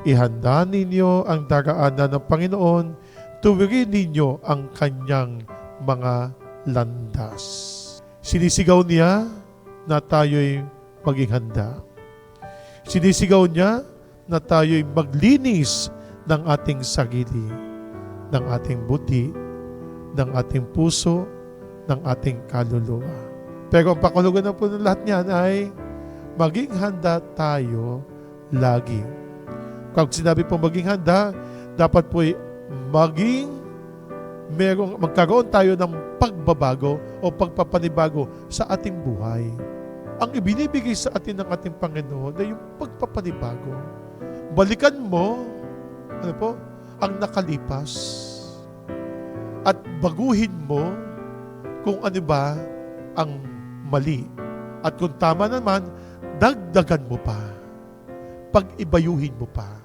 Ihanda ninyo ang daraanan ng Panginoon, tuwirin ninyo ang kanyang mga landas. Sinisigaw niya na tayo'y maging handa. Sinisigaw niya na tayo'y maglinis ng ating sarili, ng ating buti, ng ating puso, ng ating kaluluwa. Pero ang pakulugan po ng lahat niyan ay maging handa tayo lagi. Kapag sinabi po maging handa, dapat po magkaroon tayo ng pagbabago o pagpapanibago sa ating buhay. Ang ibinibigay sa atin ng ating Panginoon ay yung pagpapanibago. Balikan mo, ang nakalipas at baguhin mo kung ano ba ang mali. At kung tama naman, dagdagan mo pa. Pag-ibayuhin mo pa.